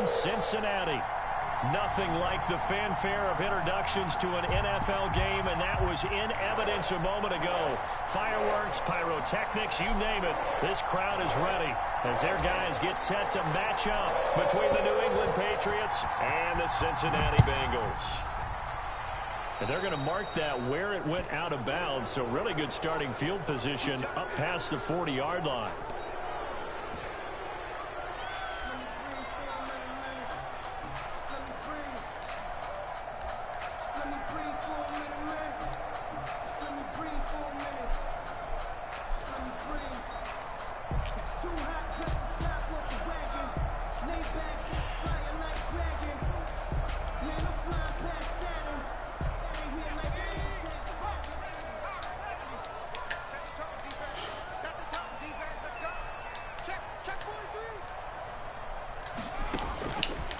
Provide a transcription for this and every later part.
in Cincinnati. Nothing like the fanfare of introductions to an NFL game, and that was in evidence a moment ago. Fireworks, pyrotechnics, you name it. This crowd is ready as their guys get set to match up between the New England Patriots and the Cincinnati Bengals. And they're going to mark that where it went out of bounds, so really good starting field position up past the 40-yard line.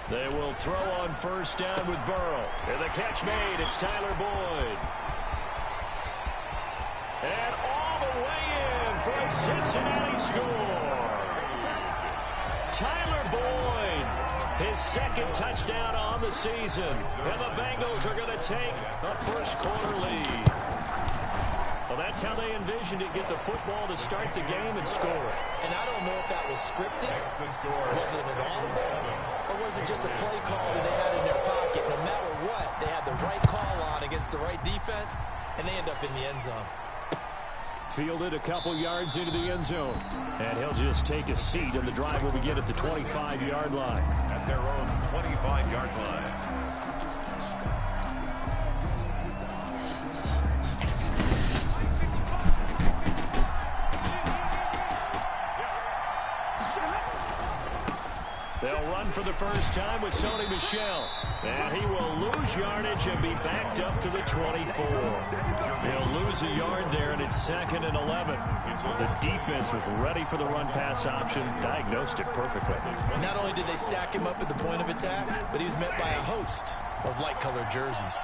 They will throw on first down with Burrow. And the catch made. It's Tyler Boyd. And all the way in for a Cincinnati score. Tyler Boyd, his second touchdown on the season. And the Bengals are going to take a first-quarter lead. Well, that's how they envisioned it, get the football to start the game and score it. And I don't know if that was scripted. Was it an audible? Or was it just a play call that they had in their pocket? No matter what, they had the right call on against the right defense, and they end up in the end zone. Fielded a couple yards into the end zone. And he'll just take a seat, and the drive will begin at the 25-yard line. At their own 25-yard line. They'll run for the first time with Sony Michel. And he will lose yardage and be backed up to the 24. He'll lose a yard there, and it's 2nd and 11. The defense was ready for the run-pass option, diagnosed it perfectly. Not only did they stack him up at the point of attack, but he was met by a host of light-colored jerseys.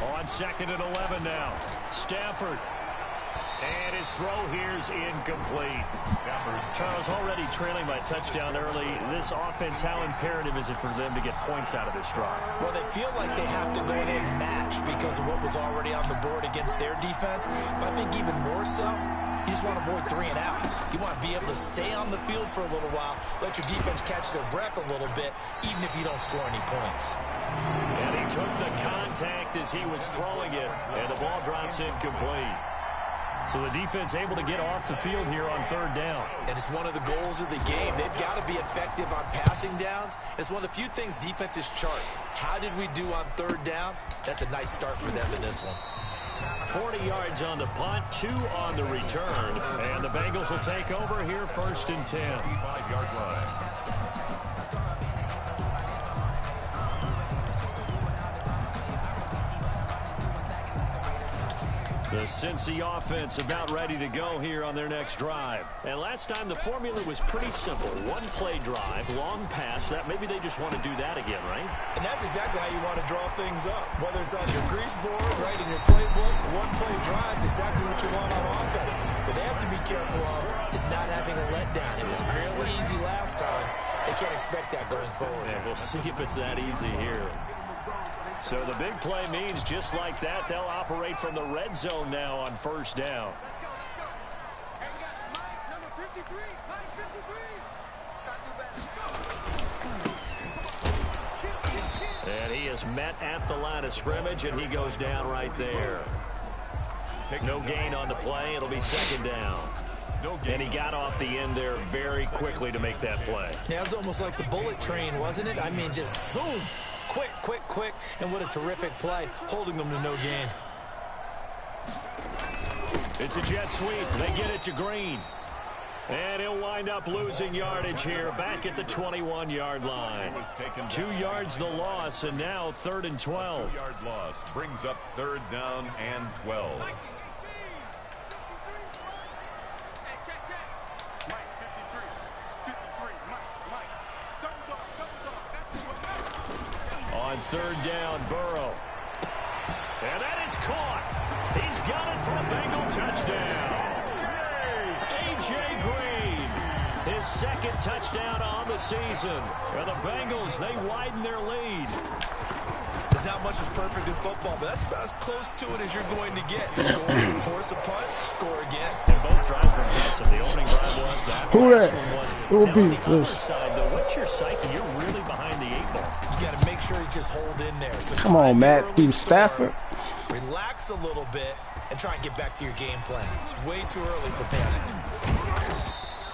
On 2nd and 11 now. Stafford. And his throw here is incomplete. Charles, already trailing by a touchdown early. This offense, how imperative is it for them to get points out of this drive? Well, they feel like they have to go ahead and match because of what was already on the board against their defense. But I think even more so, you just want to avoid 3 and outs. You want to be able to stay on the field for a little while, let your defense catch their breath a little bit, even if you don't score any points. And he took the contact as he was throwing it, and the ball drops incomplete. So the defense able to get off the field here on 3rd down. And it's one of the goals of the game. They've got to be effective on passing downs. It's one of the few things defenses chart. How did we do on 3rd down? That's a nice start for them in this one. 40 yards on the punt, 2 on the return. And the Bengals will take over here 1st and 10. 25-yard line. The Cincy offense about ready to go here on their next drive. And last time the formula was pretty simple. 1-play drive, long pass. That maybe they just want to do that again, right? And that's exactly how you want to draw things up. Whether it's on your grease board, right in your playbook, 1-play drive is exactly what you want on offense. What they have to be careful of is not having a letdown. It was fairly easy last time. They can't expect that going forward. Yeah, we'll see if it's that easy here. So the big play means just like that, they'll operate from the red zone now on 1st down. And he is met at the line of scrimmage, and he goes down right there. No gain on the play. It'll be 2nd down. And he got off the end there very quickly to make that play. Yeah, it was almost like the bullet train, wasn't it? I mean, just zoom. Quick, quick, quick, and what a terrific play, holding them to no gain. It's a jet sweep. They get it to Green. And he'll wind up losing yardage here back at the 21-yard line. 2 yards the loss, and now 3rd and 12. 2-yard loss brings up 3rd down and 12. On 3rd down, Burrow. And that is caught. He's got it for a Bengal touchdown. A.J. Green, touchdown on the season. And the Bengals, they widen their lead. There's not much that's perfect in football, but that's about as close to it as you're going to get. Score, force a punt, score again. And both drives were impressive. The opening drive was that. Who that? Was. It will now be on the other this. side, though, what's your psyche? You're really behind the 8 ball. You got to make sure you just hold in there. So Come on, Matt. Steve Stafford. Relax a little bit and try and get back to your game plan. It's way too early for panic.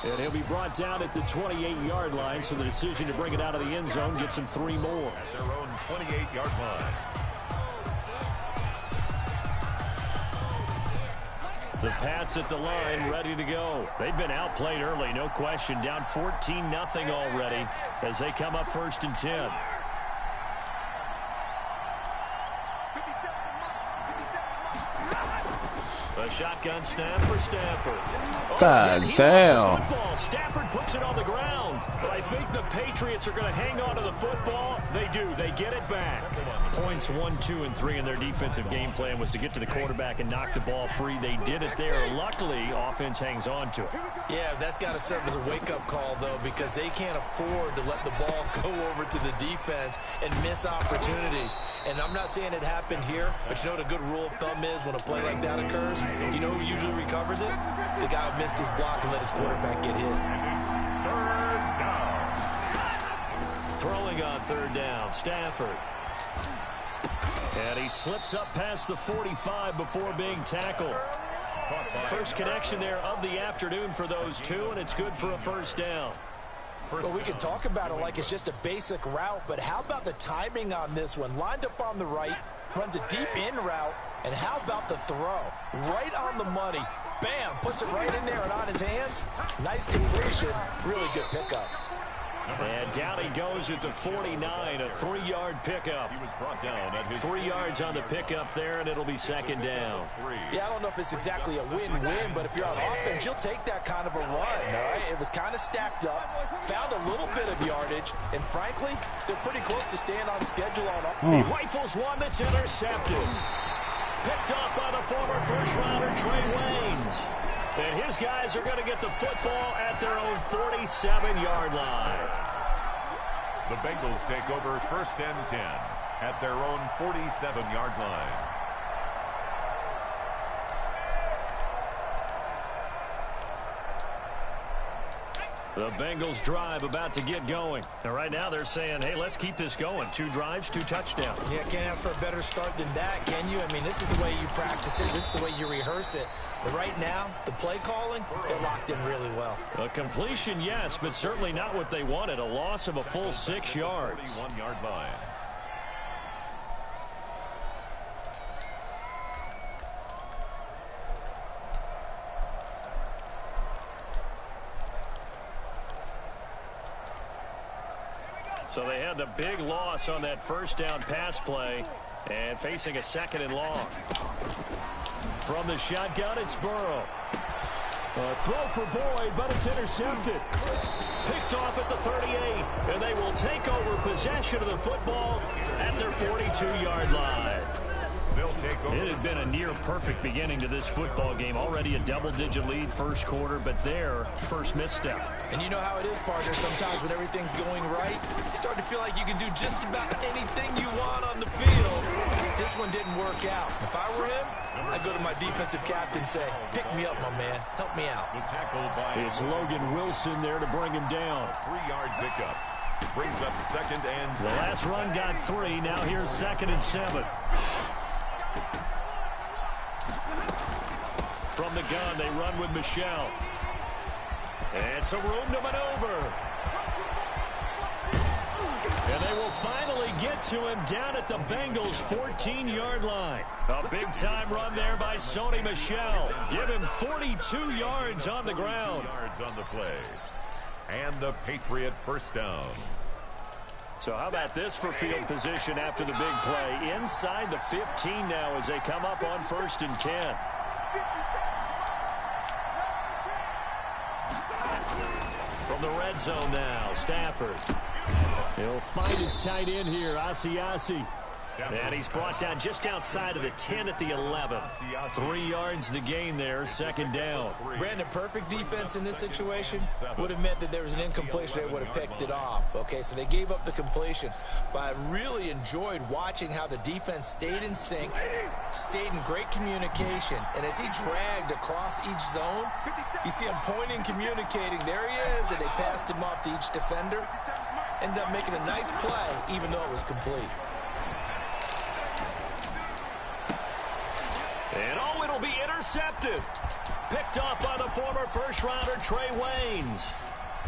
And he'll be brought down at the 28-yard line, so the decision to bring it out of the end zone gets him 3 more. At their own 28-yard line. The Pats at the line, ready to go. They've been outplayed early, no question. Down 14-0 already as they come up 1st and 10. A shotgun snap for Stafford. God damn. Stafford puts it on the ground. But I think the Patriots are going to hang on to the football. They do. They get it back. Points 1, 2, and 3 in their defensive game plan was to get to the quarterback and knock the ball free. They did it there. Luckily, offense hangs on to it. Yeah, that's got to serve as a wake-up call, though, because they can't afford to let the ball go over to the defense and miss opportunities. And I'm not saying it happened here, but you know what a good rule of thumb is when a play like that occurs? You know who usually recovers it? The guy who missed his block and let his quarterback get hit. Throwing on 3rd down, Stafford. And he slips up past the 45 before being tackled. First connection there of the afternoon for those two, and it's good for a 1st down. Well, we can talk about it like it's just a basic route, but how about the timing on this one? Lined up on the right, runs a deep in route, and how about the throw? Right on the money. Bam, puts it right in there and on his hands. Nice completion, really good pickup. And down he goes at the 49, a 3-yard pickup. He was brought down at his 3 yards on the pickup there, and it'll be 2nd down. Yeah, I don't know if it's exactly a win-win, but if you're on offense, you'll take that kind of a run, all right? It was kind of stacked up, found a little bit of yardage, and frankly, they're pretty close to staying on schedule on offense. He rifles one that's intercepted. Picked up by the former first-rounder Trey Waynes. And his guys are going to get the football at their own 47-yard line. The Bengals take over 1st and 10 at their own 47-yard line. The Bengals drive about to get going. And right now they're saying, hey, let's keep this going. 2 drives, 2 touchdowns. Yeah, can't ask for a better start than that, can you? I mean, this is the way you practice it. This is the way you rehearse it. But right now, the play calling, they're locked in really well. A completion, yes, but certainly not what they wanted. A loss of a full 6 yards. 41-yard line. So they had the big loss on that 1st down pass play and facing a 2nd and long. From the shotgun, it's Burrow. A throw for Boyd, but it's intercepted. Picked off at the 38, and they will take over possession of the football at their 42-yard line. It had been a near-perfect beginning to this football game. Already a double-digit lead 1st quarter, but their first misstep. And you know how it is, partner. Sometimes when everything's going right, you start to feel like you can do just about anything you want on the field. This one didn't work out. If I were him, I'd go to my defensive captain and say, pick me up, my man. Help me out. It's Logan Wilson there to bring him down. 3-yard pickup. Brings up 2nd and 7. The last run got 3. Now here's 2nd and 7. From the gun, they run with Michelle. And some room to maneuver. And they will finally get to him down at the Bengals' 14-yard line. A big-time run there by Sony Michel. Give him 42 yards on the ground. Yards on the play. And the Patriot 1st down. So how about this for field position after the big play? Inside the 15 now as they come up on 1st and 10. From the red zone now, Stafford. He'll find his tight end here, Asiasi. And he's brought down just outside of the 10 at the 11. 3 yards the gain there, second down. Brandon, perfect defense in this situation would have meant that there was an incompletion. They would have picked it off. Okay, so they gave up the completion. But I really enjoyed watching how the defense stayed in sync, stayed in great communication. And as he dragged across each zone, you see him pointing, communicating. There he is, and they passed him off to each defender. Ended up making a nice play, even though it was complete. And oh, it'll be intercepted. Picked off by the former first-rounder Trey Waynes.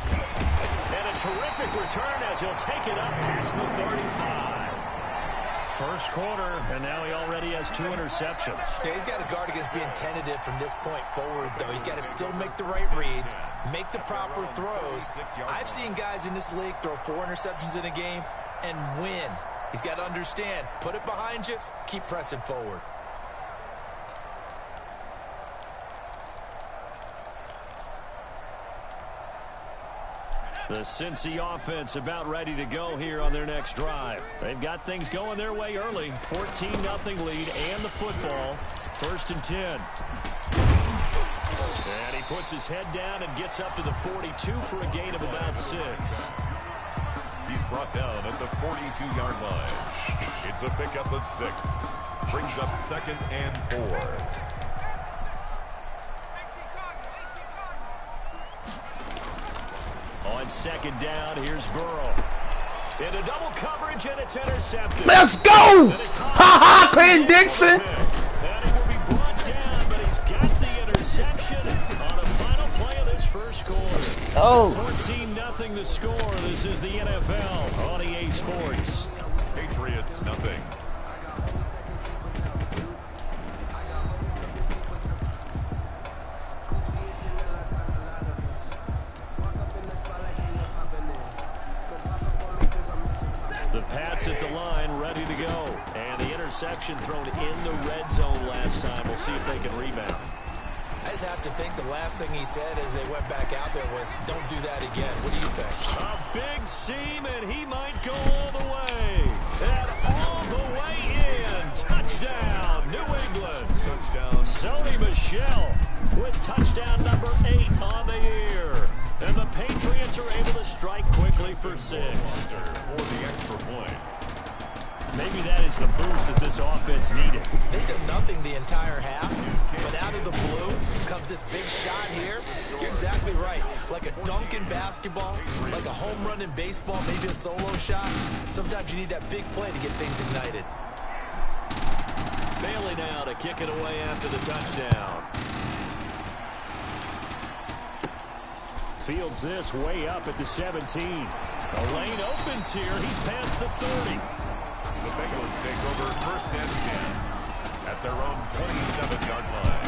And a terrific return as he'll take it up past the 35. First quarter, and now he already has 2 interceptions. Okay, he's got to guard against being tentative from this point forward, though. He's got to still make the right reads, make the proper throws. I've seen guys in this league throw 4 interceptions in a game and win. He's got to understand, put it behind you, keep pressing forward. The Cincy offense about ready to go here on their next drive. They've got things going their way early. 14-0 lead and the football. 1st and 10. And he puts his head down and gets up to the 42 for a gain of about 6. He's brought down at the 42-yard line. It's a pickup of 6. Brings up 2nd and 4. On 2nd down, here's Burrow. Into double coverage, and it's intercepted. Let's go! Ha ha, Clayton Dixon! And he will be brought down, but he's got the interception on a final play of this first quarter. Oh. 14-0 the score. This is the NFL on EA Sports. Patriots, nothing. At the line, ready to go. And the interception thrown in the red zone last time. We'll see if they can rebound. I just have to think the last thing he said as they went back out there was, don't do that again. What do you think? A big seam, and he might go all the way. And all the way in. Touchdown, New England. Touchdown. Sony Michel with touchdown number 8 on the year. And the Patriots are able to strike quickly for 6. For the extra point. Maybe that is the boost that this offense needed. They did nothing the entire half, but out of the blue comes this big shot here. You're exactly right. Like a dunk in basketball, like a home run in baseball, maybe a solo shot. Sometimes you need that big play to get things ignited. Bailey now to kick it away after the touchdown. Fields this way up at the 17. A lane opens here. He's past the 30. The Bengals take over 1st and 10 at their own 27-yard line.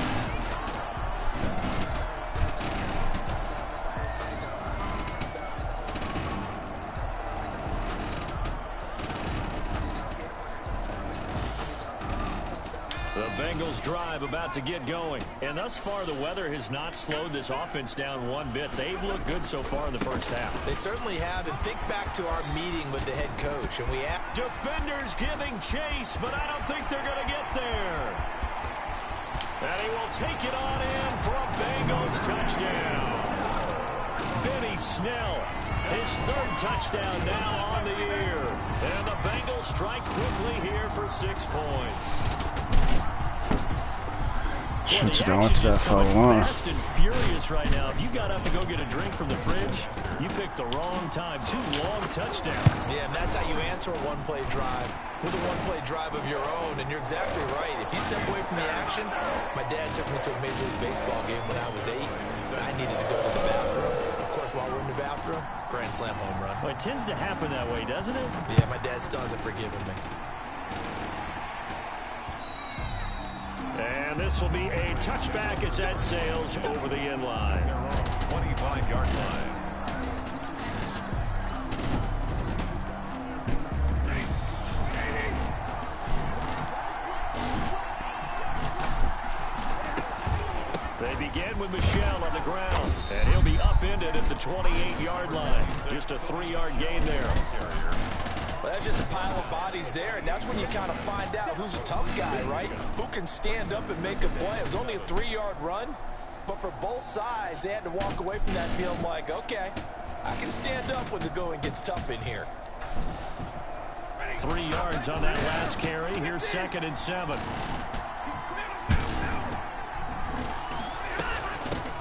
The Bengals drive about to get going. And thus far, the weather has not slowed this offense down one bit. They've looked good so far in the first half. They certainly have. And think back to our meeting with the head coach. And we have defenders giving chase, but I don't think they're going to get there. And he will take it on in for a Bengals touchdown. Benny Snell, his 3rd touchdown now on the year. And the Bengals strike quickly here for 6 points. Should have went to that for one. Fast and furious right now. If you got up to go get a drink from the fridge, you picked the wrong time. 2 long touchdowns. Yeah, and that's how you answer a one-play drive with a one-play drive of your own. And you're exactly right. If you step away from the action, my dad took me to a Major League Baseball game when I was 8. I needed to go to the bathroom. Of course, while we're in the bathroom, grand slam home run. Well, it tends to happen that way, doesn't it? Yeah, my dad still hasn't forgiven me. And this will be a touchback as that sails over the end line. 25-yard line. They begin with Michel on the ground, and he'll be upended at the 28-yard line. Just a 3-yard gain there. Well, that's just a pile of bodies there, and that's when you kind of find out who's a tough guy, right? Who can stand up and make a play. It was only a 3-yard run, but for both sides, they had to walk away from that feeling like, okay, I can stand up when the going gets tough in here. 3 yards on that last carry. Here's 2nd and 7.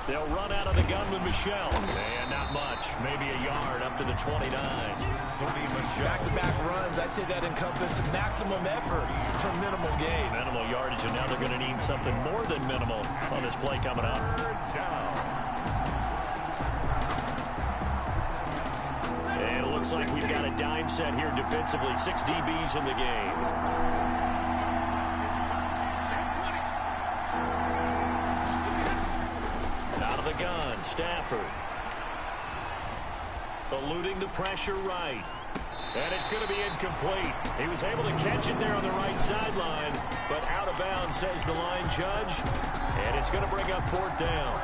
They'll run out of the gun with Michelle. And not much. Maybe a yard up to the 29. Back-to-back runs, I'd say that encompassed maximum effort for minimal gain. Minimal yardage, and now they're going to need something more than minimal on this play coming up. And it looks like we've got a dime set here defensively. 6 DBs in the game. Out of the gun, Stafford. Eluding the pressure right. And it's going to be incomplete. He was able to catch it there on the right sideline, but out of bounds, says the line judge. And it's going to bring up 4th down.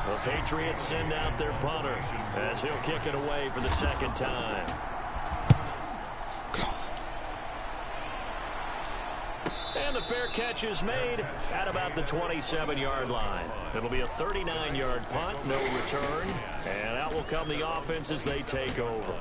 The Patriots send out their punter as he'll kick it away for the 2nd time. And the fair catch is made at about the 27-yard line. It'll be a 39-yard punt, no return. And out will come the offense as they take over.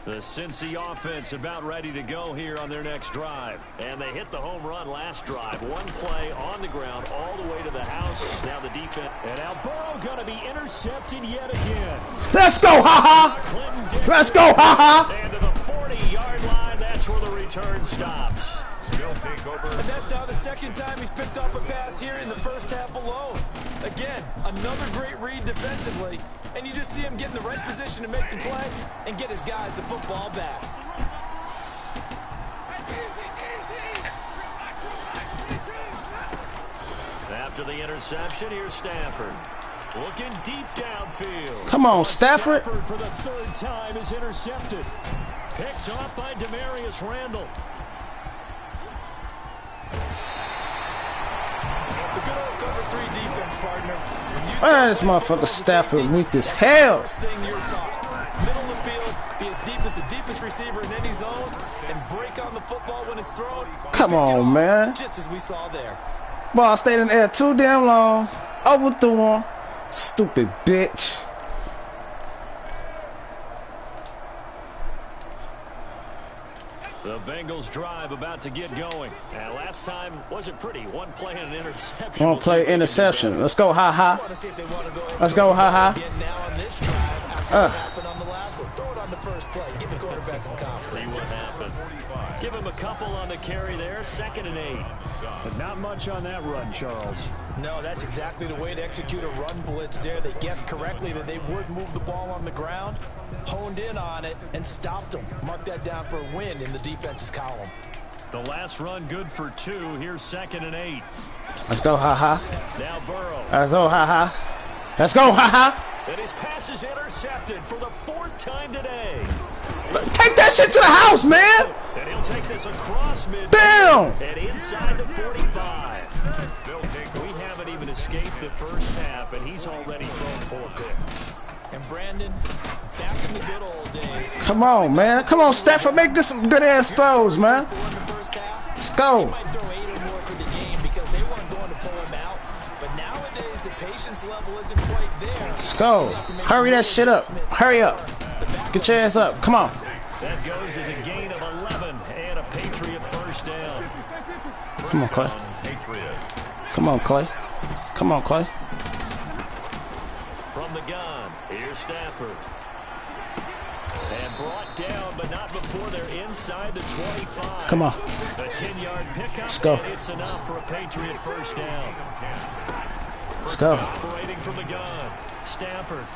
The Cincy offense about ready to go here on their next drive. And they hit the home run last drive. One play on the ground all the way to the house. Now the defense. And now Burrow going to be intercepted yet again. Let's go, haha! Let's go, haha! And to the 40-yard line, that's where the return stops. And that's now the 2nd time he's picked up a pass here in the first half alone. Again, another great read defensively. And you just see him get in the right position to make the play and get his guys the football back. After the interception, here's Stafford. Looking deep downfield. Come on, Stafford. Stafford for the 3rd time is intercepted. Picked off by Demarius Randall. The good old cover 3 defense, partner. Man, this motherfucker Stafford weak as hell. First thing you're taught. Middle of the field, be as deep as the deepest receiver in any zone, and break on the football when it's thrown. Come on, man. Just as we saw there. Ball stayed in the air too damn long. Overthrew him. Stupid bitch. The Bengals drive about to get going. And last time wasn't pretty. One play and an interception. One play interception. Let's go, ha-ha. Let's go, ha-ha. Throw it on the first play. Give the quarterback some confidence. See what happens. Give him a couple on the carry there. 2nd and 8. But not much on that run, Charles. No, that's exactly the way to execute a run blitz there. They guessed correctly that they would move the ball on the ground, honed in on it, and stopped them. Mark that down for a win in the defense's column. The last run good for 2. Here's 2nd and 8. Let's go, ha-ha. Now Burrow. Let's go, ha-ha. Let's go, ha-ha. And his pass is intercepted for the 4th time today. Take that shit to the house, man. And he'll take this across mid. Damn. And inside the 45. We haven't even escaped the first half, and he's already thrown 4 picks. And Brandon, back in the good old days. Come on, man. Come on, Stafford. Make this some good-ass throws, man. Let's go. He might throw 8 or more for the game because they weren't going to pull him out. But nowadays, the patience level isn't quite there. Let's go. Hurry that shit up. Hurry up. Get your ass up. Come on. That goes as a gain of 11 and a Patriot first down. Come on, Clay. Come on, Clay. Come on, Clay. From the gun, here's Stafford. And brought down, but not before they're inside the 25. Come on. A 10-yard pickup. Let's go. And it's enough for a Patriot first down. Let's go. Operating from the gun, Stafford.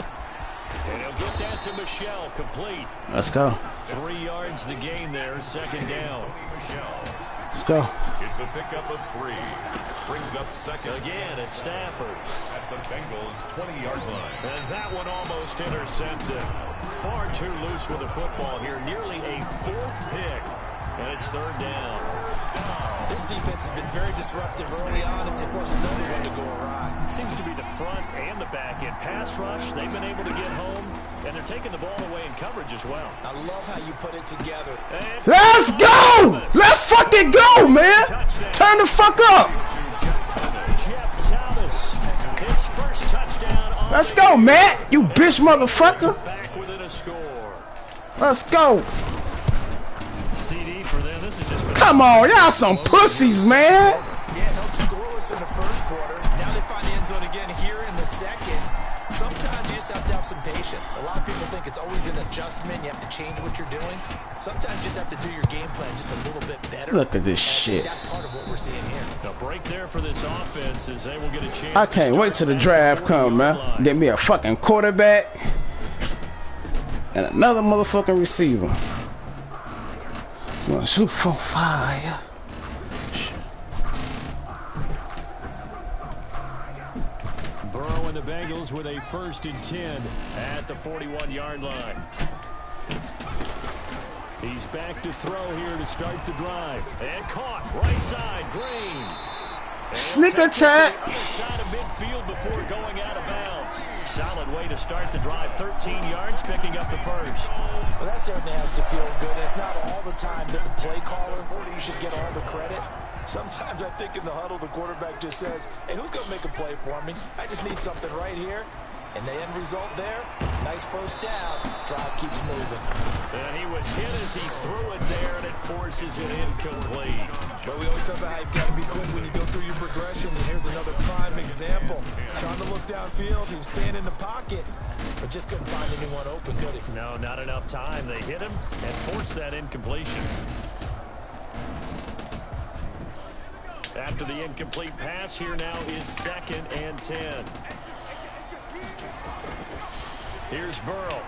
And he'll get that to Michelle, complete. Let's go. 3 yards the gain there, 2nd down. Let's go. It's a pickup of 3. Brings up 2nd. Again, it's Stafford. At the Bengals' 20-yard line. And that one almost intercepted. Far too loose with the football here. Nearly a 4th pick. And it's 3rd down. This This defense has been very disruptive early on as they force another one to go awry. It seems to be the front and the back end. Pass rush, they've been able to get home, and they're taking the ball away in coverage as well. I love how you put it together. And Let's go! Let's fucking go, man! Turn the fuck up! Jeff Thomas, his first touchdown. Let's go, Matt! You bitch motherfucker! Back within a score. Let's go! CD for them. This is just Come on, y'all some pussies, man! Yeah, held scoreless in the first quarter. Now they find the end zone again here in the second. Sometimes you just have to have some patience. A lot of people think it's always an adjustment. You have to change what you're doing. Sometimes you just have to do your game plan just a little bit better. Look at this shit. That's part of what we're seeing here. a break there for this offense as they will get a chance. I can't wait till the draft come, man. Get me a fucking quarterback and another motherfucking receiver. Gonna shoot for fire. Burrow and the Bengals with a 1st and 10 at the 41-yard line. He's back to throw here to start the drive. And caught right side, Green. Sneak attack. Other side of midfield before going out of bounds. Solid way to start the drive. 13 yards, picking up the first. Well, that certainly has to feel good. It's not all the time that the play caller you should get all the credit. Sometimes I think in the huddle, the quarterback just says, hey, who's going to make a play for me? I just need something right here. And the end result there, nice first down. Drive keeps moving. And he was hit as he threw it there, and it forces it incomplete. But we always talk about how you've got to be quick when you go through your progression. And here's another prime example. Trying to look downfield, he was staying in the pocket, but just couldn't find anyone open, could he? No, not enough time. They hit him and forced that incompletion. After the incomplete pass, here now is 2nd and 10. Here's Burrow.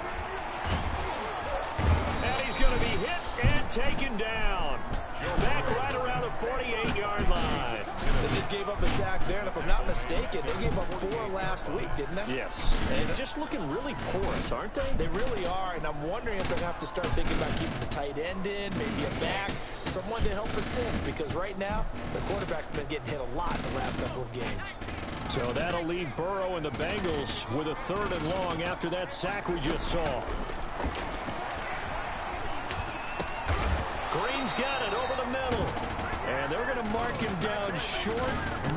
And he's going to be hit and taken down. Back right around the 48-yard line. They just gave up a sack there, and if I'm not mistaken, they gave up 4 last week, didn't they? Yes. And just looking really porous, aren't they? They really are, and I'm wondering if they're going to have to start thinking about keeping the tight end in, maybe a back, someone to help assist, because right now, the quarterback's been getting hit a lot in the last couple of games. So that'll leave Burrow and the Bengals with a 3rd and long after that sack we just saw. Green's got it over the middle. And they're going to mark him down short,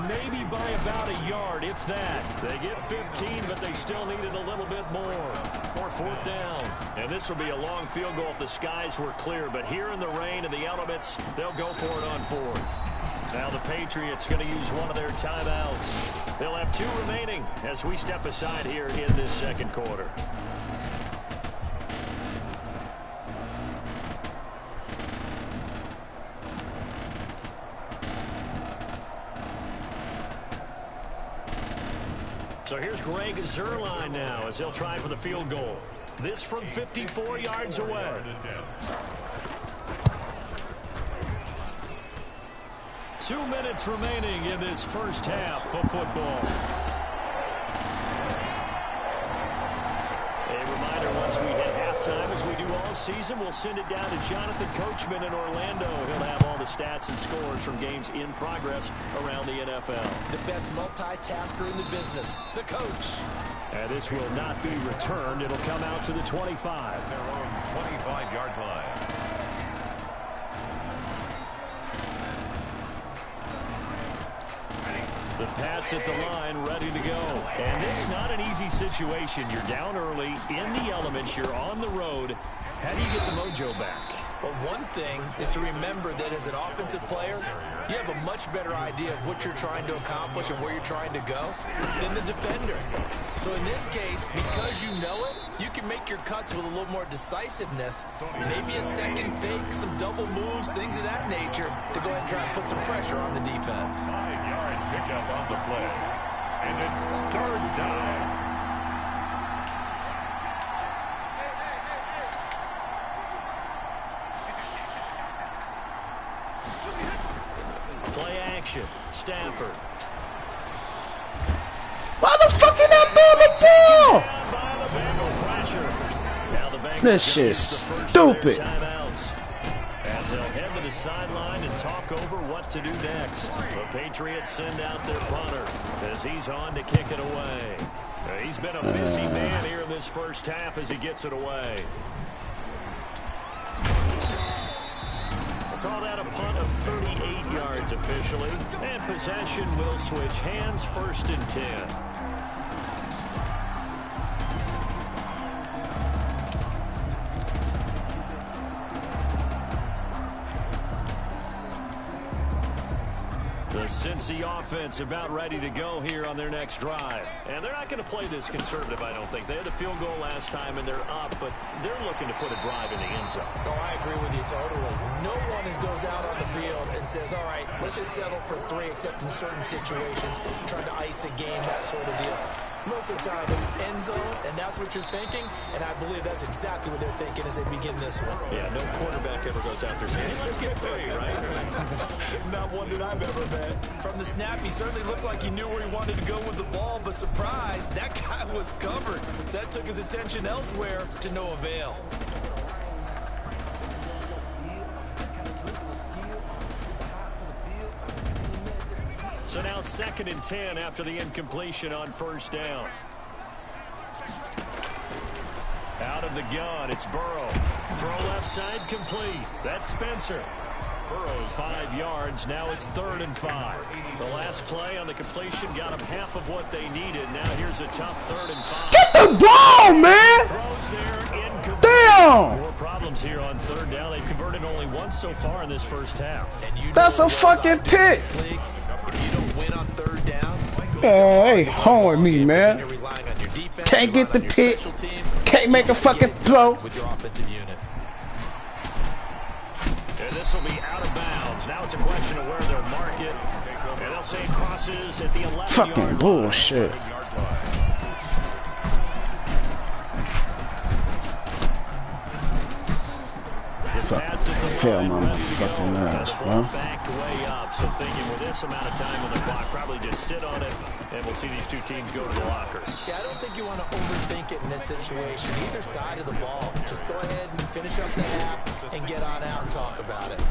maybe by about a yard, if that. They get 15, but they still needed a little bit more. Or 4th down. And this will be a long field goal if the skies were clear. But here in the rain and the elements, they'll go for it on 4th. Now the Patriots going to use one of their timeouts. They'll have 2 remaining as we step aside here in this 2nd quarter. So here's Greg Zuerlein now as he'll try for the field goal. This from 54 yards away. 2 minutes remaining in this first half of football. A reminder, once we hit halftime, as we do all season, we'll send it down to Jonathan Coachman in Orlando. He'll have all the stats and scores from games in progress around the NFL. The best multitasker in the business, the coach. And this will not be returned. It'll come out to the 25. Their own 25-yard line. The Pats at the line, ready to go. And this is not an easy situation. You're down early, in the elements, you're on the road. How do you get the mojo back? Well, one thing is to remember that as an offensive player, you have a much better idea of what you're trying to accomplish and where you're trying to go than the defender. So in this case, because you know it, you can make your cuts with a little more decisiveness, maybe a second fake, some double moves, things of that nature, to go ahead and try and put some pressure on the defense. 5-yard pickup on the play. And it's 3rd down. Play action. Stafford. Why the fuck you not throwing the ball? By the Bengal pressure. Now the Bengals This shit's stupid. As they'll head to the sideline and talk over what to do next. The Patriots send out their punter as he's on to kick it away. He's been a busy man here in this first half as he gets it away. We'll call that a punt of 38 yards officially. And possession will switch hands, 1st and 10. The Cincy offense about ready to go here on their next drive. And they're not going to play this conservative, I don't think. They had a field goal last time, and they're up, but they're looking to put a drive in the end zone. Oh, I agree with you totally. No one goes out on the field and says, all right, let's just settle for 3, except in certain situations, trying to ice a game, that sort of deal. Most of the time, it's end zone, and that's what you're thinking, and I believe that's exactly what they're thinking as they begin this one. Yeah, no quarterback ever goes out there saying, hey, let's get 3, right? Not one that I've ever met. From the snap, he certainly looked like he knew where he wanted to go with the ball, but surprise, that guy was covered. So that took his attention elsewhere to no avail. So now 2nd and 10 after the incompletion on 1st down. Out of the gun, it's Burrow. Throw left side complete. That's Spencer. Burrow's 5 yards. Now it's 3rd and 5. The last play on the completion got them half of what they needed. Now here's a tough 3rd and 5. Get the ball, man! Throws there, incomplete. Damn! More problems here on 3rd down. They've converted only once so far in this first half. That's a fucking pick. If you don't win on 3rd down, hey, horn me, man. Can't get the pick. Can't make a fucking throw. With your offensive unit. And this will be out of bounds. Now it's a question of where they'll mark it. And they'll say it crosses at the 11-yard Fucking line. bullshit. Fail my fucking ass, bro. Backed way up, so thinking with this amount of time on the clock, probably just sit on it, and we'll see these two teams go to the lockers. Yeah, I don't think you want to overthink it in this situation. Either side of the ball. Just go ahead and finish up the half and get on out and talk about it.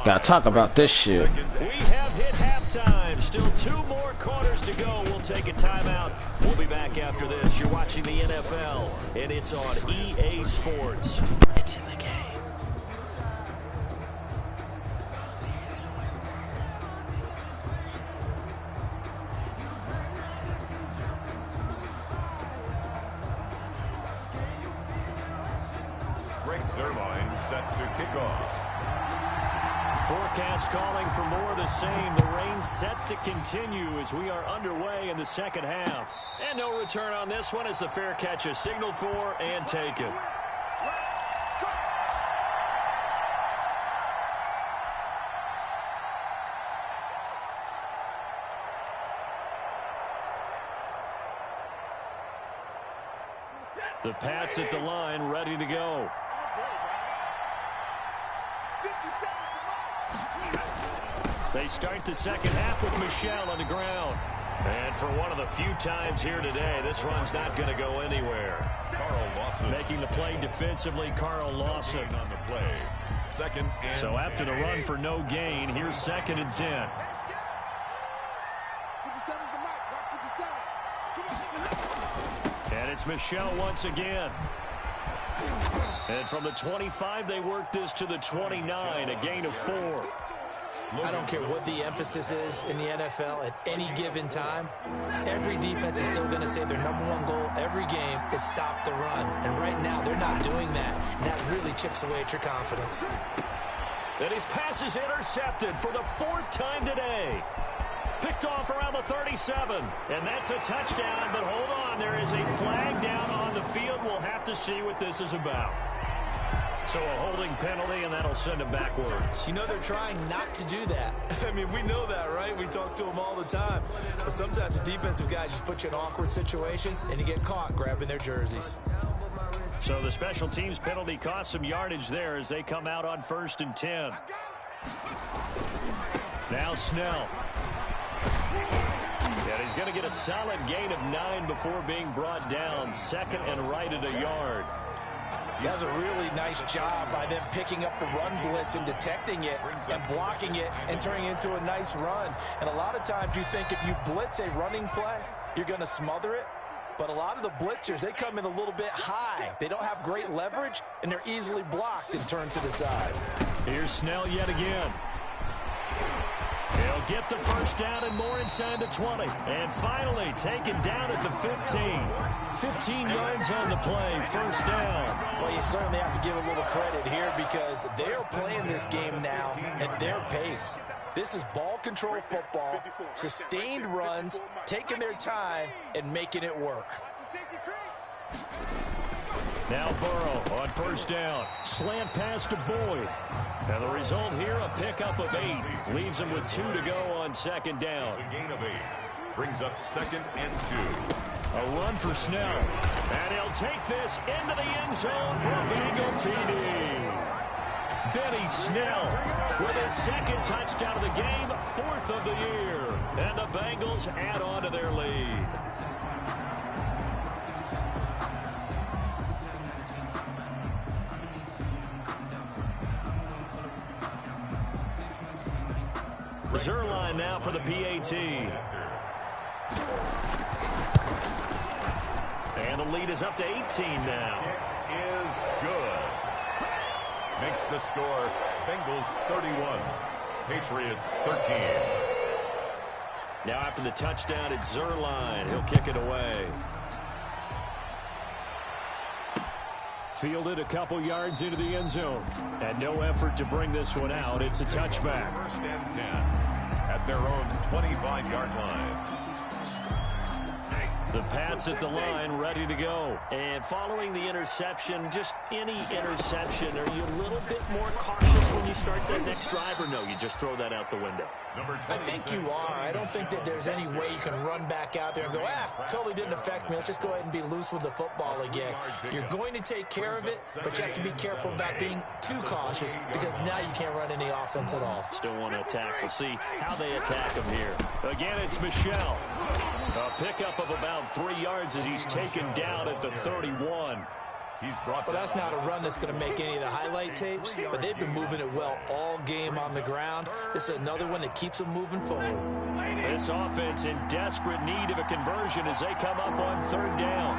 Gotta talk about this shit. We have hit halftime. Still 2 more quarters to go. We'll take a timeout. We'll be back after this. You're watching the NFL, and it's on EA Sports. It's in the game. Zerline set to kick off. Forecast calling for more of the same. The rain set to continue as we are underway in the second half. And no return on this one as the fair catch is signaled for and taken. The Pats at the line, ready to go. They start the second half with Michel on the ground. And for one of the few times here today, this run's not going to go anywhere. Carl Lawson making the play defensively, Carl Lawson on the play. 2nd and so after the run for no gain, here's 2nd and 10. And it's Michel once again. And from the 25, they work this to the 29, a gain of 4. I don't care what the emphasis is in the NFL at any given time. Every defense is still going to say their #1 goal every game is stop the run. And right now, they're not doing that. And that really chips away at your confidence. And his pass is intercepted for the 4th time today. Picked off around the 37. And that's a touchdown. But hold on, there is a flag down on the field. We'll have to see what this is about. So a holding penalty, and that'll send him backwards. You know they're trying not to do that. I mean, we know that, right? We talk to them all the time. But sometimes the defensive guys just put you in awkward situations, and you get caught grabbing their jerseys. So the special teams penalty cost some yardage there as they come out on 1st and 10. Now Snell. And he's going to get a solid gain of 9 before being brought down. 2nd and right at a yard. That's a really nice job by them picking up the run blitz and detecting it and blocking it and turning it into a nice run. And a lot of times you think if you blitz a running play, you're going to smother it. But a lot of the blitzers, they come in a little bit high. They don't have great leverage, and they're easily blocked and turned to the side. Here's Snell yet again. He'll get the first down and more inside the 20. And finally taken down at the 15. 15 yards on the play, first down. Well, you certainly have to give a little credit here because they're playing this game now at their pace. This is ball control football, sustained runs, taking their time and making it work. Now Burrow on first down. Slant pass to Boyd. And the result here, a pickup of 8. Leaves him with 2 to go on second down. It's a gain of 8. Brings up 2nd and 2. A run for Snell. And he'll take this into the end zone for a Bengal TD. Benny Snell with his 2nd touchdown of the game, 4th of the year. And the Bengals add on to their lead. Zerline now for the PAT. And the lead is up to 18 now. It is good. Makes the score Bengals 31, Patriots 13. Now after the touchdown, it's Zerline. He'll kick it away. Fielded a couple yards into the end zone. And no effort to bring this one out. It's a touchback. 1st and 10 at their own 25-yard line. The Pats at the line, ready to go. And following the interception, just any interception, are you a little bit more cautious when you start that next drive, or no, you just throw that out the window? I think you are. I don't think that there's any way you can run back out there and go, totally didn't affect me. Let's just go ahead and be loose with the football again. You're going to take care of it, but you have to be careful about being too cautious because now you can't run any offense at all. Still want to attack. We'll see how they attack him here. Again, it's Michel. A pickup of about 3 yards as he's taken down at the 31. Well, that's not a run that's going to make any of the highlight tapes, but they've been moving it well all game on the ground. This is another one that keeps them moving forward. This offense in desperate need of a conversion as they come up on 3rd down.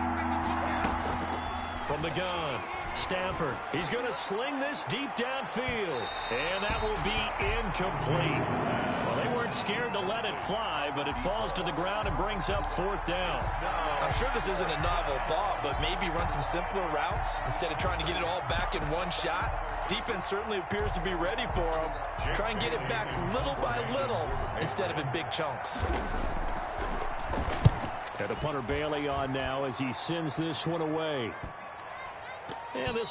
From the gun, Stafford. He's going to sling this deep downfield, and that will be incomplete. Well, they weren't scared to let it fly, but it falls to the ground and brings up 4th down. I'm sure this isn't a novel thought, but maybe run some simpler routes instead of trying to get it all back in one shot. Defense certainly appears to be ready for them. Try and get it back little by little instead of in big chunks. And the punter Bailey on now as he sends this one away. And this